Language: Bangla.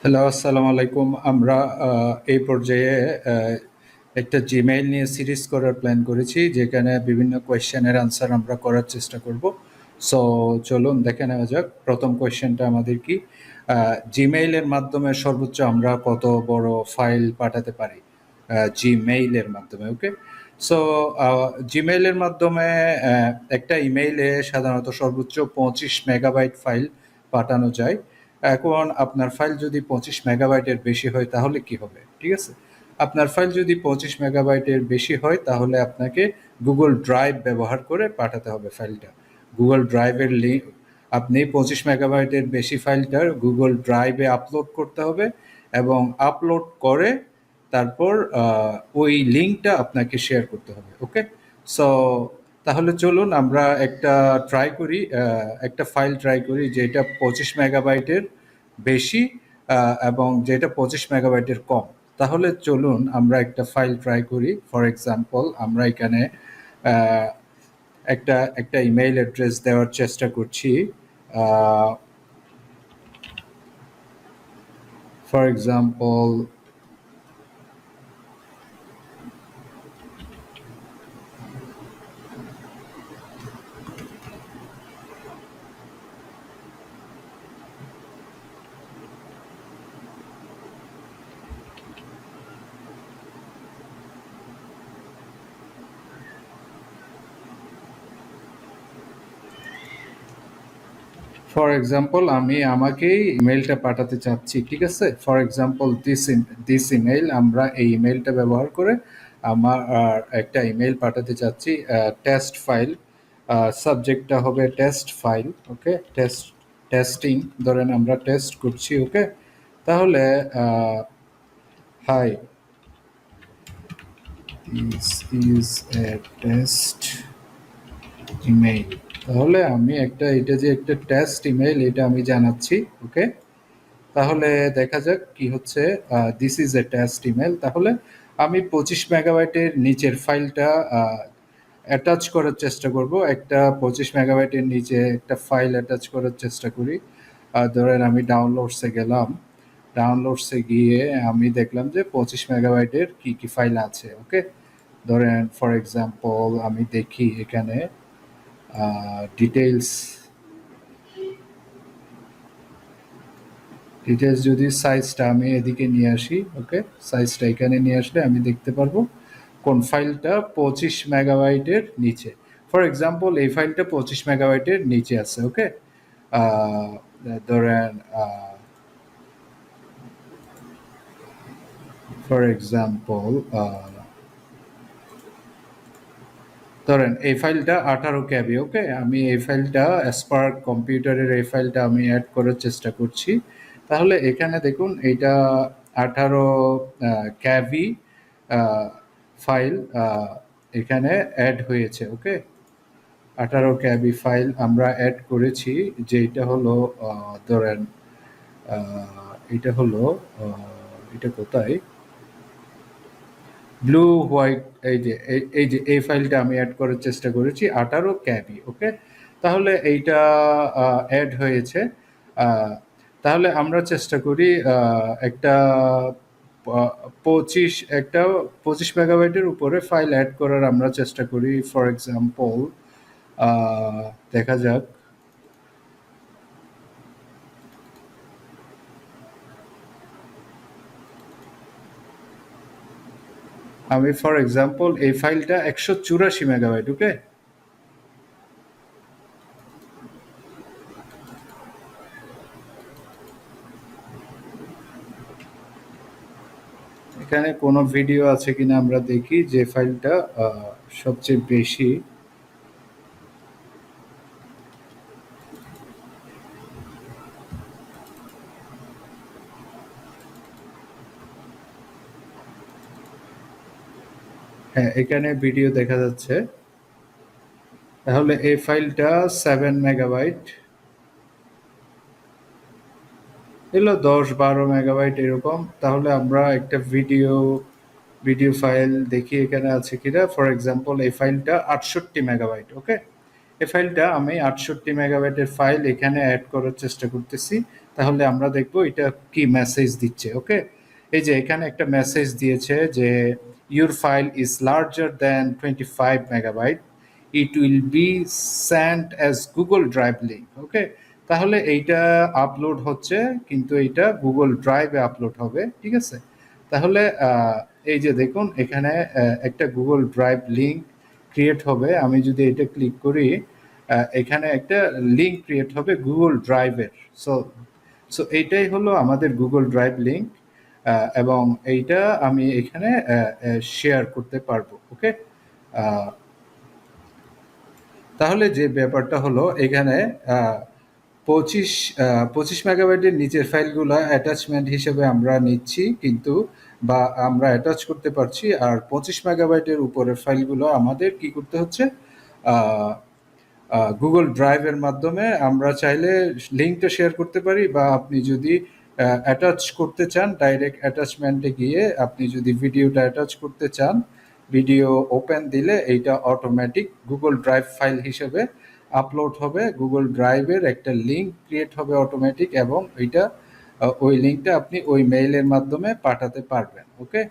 হ্যালো, আসসালামু আলাইকুম। আমরা এই পর্যায়ে একটা জিমেইল নিয়ে সিরিজ করার প্ল্যান করেছি, যেখানে বিভিন্ন কোয়েশ্চেনের আনসার আমরা করার চেষ্টা করব। সো চলুন দেখে নেওয়া যাক। প্রথম কোয়েশ্চেনটা আমাদের কি, জিমেইলের মাধ্যমে সর্বোচ্চ আমরা কত বড় ফাইল পাঠাতে পারি জিমেইলের মাধ্যমে? ওকে, সো জিমেইলের মাধ্যমে একটা ইমেইলে সাধারণত সর্বোচ্চ 25 মেগাবাইট ফাইল পাঠানো যায়। এখন আপনার ফাইল যদি 25 মেগাবাইটের বেশি হয় তাহলে কি হবে? ঠিক আছে, আপনার ফাইল যদি 25 মেগাবাইটের বেশি হয় তাহলে আপনাকে গুগল ড্রাইভ ব্যবহার করে পাঠাতে হবে ফাইলটা। গুগল ড্রাইভের লিঙ্ক, আপনি 25 মেগাবাইটের বেশি ফাইলটা গুগল ড্রাইভে আপলোড করতে হবে এবং আপলোড করে তারপর ওই লিঙ্কটা আপনাকে শেয়ার করতে হবে। ওকে, সো তাহলে চলুন আমরা একটা ফাইল ট্রাই করি যেটা 25 মেগাবাইটের বেশি এবং যেটা 25 মেগাবাইটের কম। তাহলে চলুন আমরা একটা ফাইল ট্রাই করি। ফর এক্সাম্পল, আমরা এখানে একটা ইমেইল অ্যাড্রেস দেওয়ার চেষ্টা করছি। ফর এক্সাম্পল, আমি আমাকেই ইমেইলটা পাঠাতে চাচ্ছি। ঠিক আছে, ফর এক্সাম্পল দিস ইমেইল, আমরা এই ইমেইলটা ব্যবহার করে আমার একটা ইমেইল পাঠাতে চাচ্ছি। টেস্ট ফাইল, সাবজেক্টটা হবে টেস্ট ফাইল। ওকে, টেস্টিং, ধরেন আমরা টেস্ট করছি। ওকে, তাহলে hi, this is a test email. তাহলে আমি এটা যে একটা টেস্ট ইমেইল, এটা আমি জানাচ্ছি। ওকে, তাহলে দেখা যাক কি হচ্ছে। This is a test email. তাহলে আমি 25 মেগাবাইটের নিচের ফাইলটা অ্যাটাচ করার চেষ্টা করব। একটা 25 মেগাবাইটের নিচে একটা ফাইল অ্যাটাচ করার চেষ্টা করি। ধরেন আমি ডাউনলোডসে গেলাম, ডাউনলোডসে গিয়ে আমি দেখলাম যে 25 মেগাবাইটের কি ফাইল আছে। ওকে, ধরেন ফর এক্সাম্পল আমি দেখি এখানে ডিটেলস যদি সাইজটা আমি এদিকে নিয়ে আসি। ওকে, সাইজটা এখানে নিয়ে আসলে আমি দেখতে পারবো কোন ফাইলটা 25 মেগাবাইটের নিচে। ফর এক্সাম্পল এই ফাইলটা 25 মেগাবাইটের নিচে আছে। ওকে, ধরেন ফর এক্সাম্পল ধরেন এই ফাইলটা 18 KB। ওকে, আমি এই ফাইলটা স্পার্ক কম্পিউটারের এই ফাইলটা আমি অ্যাড করার চেষ্টা করছি। তাহলে এখানে দেখুন এটা 18 KB ফাইল এখানে অ্যাড হয়েছে। ওকে, 18 KB ফাইল আমরা অ্যাড করেছি, যেটা হলো ধরেন এটা হলো এটা কোথায়, ব্লু হোয়াইট, এই ফাইলটা আমি অ্যাড করার চেষ্টা করেছি 18 KB। ওকে, তাহলে এইটা অ্যাড হয়েছে। তাহলে আমরা চেষ্টা করি একটা 25 মেগাবাইটের উপরে ফাইল অ্যাড করার আমরা চেষ্টা করি। ফর এক্সাম্পল দেখা যাক, আমি ফর এক্সাম্পল এই ফাইলটা 184 মেগাবাইট। ওকে, এখানে কোনো ভিডিও আছে কিনা আমরা দেখি যে ফাইলটা সবচেয়ে বেশি। হ্যাঁ, এখানে ভিডিও দেখা যাচ্ছে। তাহলে এই ফাইলটা 7 মেগাবাইট, এলো 10-12 মেগাবাইট এরকম। তাহলে আমরা একটা ভিডিও ফাইল দেখি এখানে আছে কিনা। ফর এক্সাম্পল এই ফাইলটা 68 মেগাবাইট। ওকে, এই ফাইলটা আমি 68 মেগাবাইটের ফাইল এখানে অ্যাড করার চেষ্টা করতেছি। তাহলে আমরা দেখব এটা কি মেসেজ দিচ্ছে। ওকে, এই যে এখানে একটা মেসেজ দিয়েছে যে your file is larger than 25 megabyte, it will be sent as Google Drive link. Okay, তাহলে এইটা আপলোড হচ্ছে, কিন্তু এইটা গুগল ড্রাইভে আপলোড হবে। ঠিক আছে, তাহলে এই যে দেখুন এখানে একটা গুগল ড্রাইভ লিঙ্ক ক্রিয়েট হবে। আমি যদি এটা ক্লিক করি, এখানে একটা লিঙ্ক ক্রিয়েট হবে গুগল ড্রাইভের। সো সো এইটাই হলো আমাদের গুগল ড্রাইভ লিঙ্ক, এবং এইটা আমি এখানে শেয়ার করতে পারবো। ওকে, তাহলে যে ব্যাপারটা হলো এখানে 25 মেগাবাইটের নিচের ফাইলগুলো অ্যাটাচমেন্ট হিসেবে আমরা নিচ্ছি, কিন্তু বা আমরা অ্যাটাচ করতে পারছি, আর 25 মেগাবাইটের উপরের ফাইলগুলো আমাদের কি করতে হচ্ছে, গুগল ড্রাইভের মাধ্যমে আমরা চাইলে লিঙ্কটা শেয়ার করতে পারি, বা আপনি যদি অ্যাটাচ করতে চান ডাইরেক্ট অ্যাটাচমেন্টে গিয়ে আপনি যদি ভিডিওটা অ্যাটাচ করতে চান, ভিডিও ওপেন দিলে এইটা অটোমেটিক গুগল ড্রাইভ ফাইল হিসেবে আপলোড হবে। গুগল ড্রাইভের একটা লিঙ্ক ক্রিয়েট হবে অটোমেটিক, এবং ওই লিঙ্কটা আপনি ওই মেইলের মাধ্যমে পাঠাতে পারবেন। ওকে,